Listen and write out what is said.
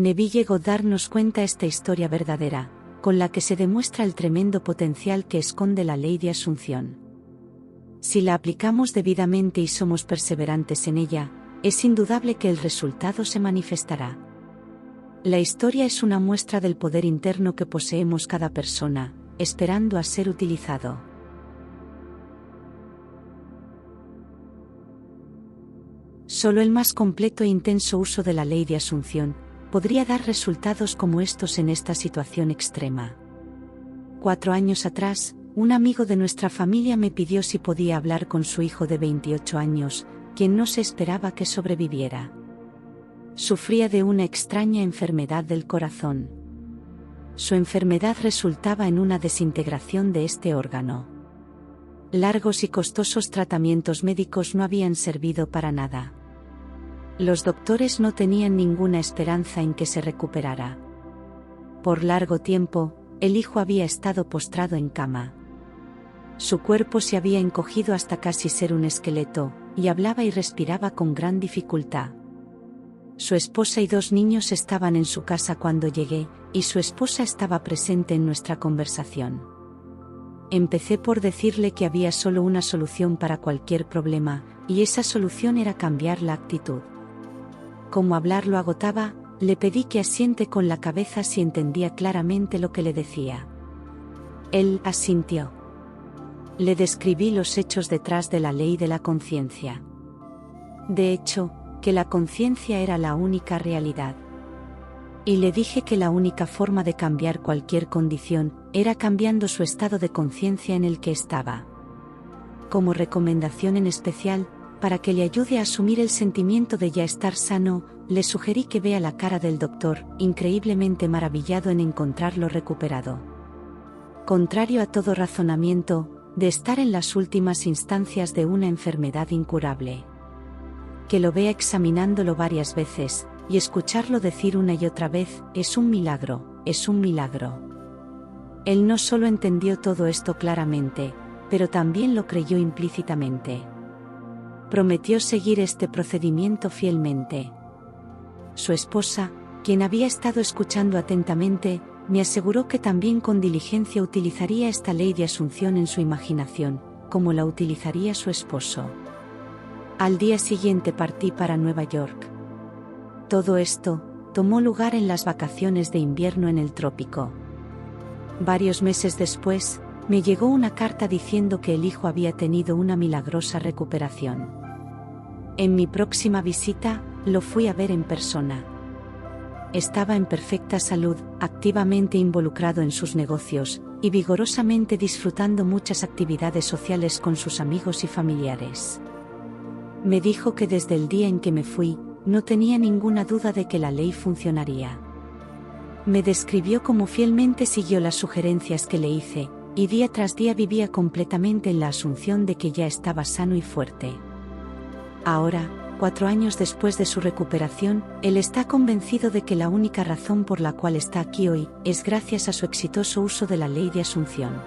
Neville Goddard nos cuenta esta historia verdadera, con la que se demuestra el tremendo potencial que esconde la ley de Asunción. Si la aplicamos debidamente y somos perseverantes en ella, es indudable que el resultado se manifestará. La historia es una muestra del poder interno que poseemos cada persona, esperando a ser utilizado. Solo el más completo e intenso uso de la ley de Asunción podría dar resultados como estos en esta situación extrema. 4 años atrás, un amigo de nuestra familia me pidió si podía hablar con su hijo de 28 años, quien no se esperaba que sobreviviera. Sufría de una extraña enfermedad del corazón. Su enfermedad resultaba en una desintegración de este órgano. Largos y costosos tratamientos médicos no habían servido para nada. Los doctores no tenían ninguna esperanza en que se recuperara. Por largo tiempo, el hijo había estado postrado en cama. Su cuerpo se había encogido hasta casi ser un esqueleto, y hablaba y respiraba con gran dificultad. Su esposa y 2 niños estaban en su casa cuando llegué, y su esposa estaba presente en nuestra conversación. Empecé por decirle que había solo una solución para cualquier problema, y esa solución era cambiar la actitud. Como hablar lo agotaba, le pedí que asiente con la cabeza si entendía claramente lo que le decía. Él asintió. Le describí los hechos detrás de la ley de la conciencia. De hecho, que la conciencia era la única realidad. Y le dije que la única forma de cambiar cualquier condición era cambiando su estado de conciencia en el que estaba. Como recomendación en especial, para que le ayude a asumir el sentimiento de ya estar sano, le sugerí que vea la cara del doctor, increíblemente maravillado en encontrarlo recuperado. Contrario a todo razonamiento, de estar en las últimas instancias de una enfermedad incurable. Que lo vea examinándolo varias veces, y escucharlo decir una y otra vez, es un milagro, es un milagro. Él no solo entendió todo esto claramente, pero también lo creyó implícitamente. Prometió seguir este procedimiento fielmente. Su esposa, quien había estado escuchando atentamente, me aseguró que también con diligencia utilizaría esta ley de Asunción en su imaginación, como la utilizaría su esposo. Al día siguiente partí para Nueva York. Todo esto tomó lugar en las vacaciones de invierno en el trópico. Varios meses después, me llegó una carta diciendo que el hijo había tenido una milagrosa recuperación. En mi próxima visita, lo fui a ver en persona. Estaba en perfecta salud, activamente involucrado en sus negocios, y vigorosamente disfrutando muchas actividades sociales con sus amigos y familiares. Me dijo que desde el día en que me fui, no tenía ninguna duda de que la ley funcionaría. Me describió cómo fielmente siguió las sugerencias que le hice, y día tras día vivía completamente en la asunción de que ya estaba sano y fuerte. Ahora, 4 años después de su recuperación, él está convencido de que la única razón por la cual está aquí hoy es gracias a su exitoso uso de la ley de Asunción.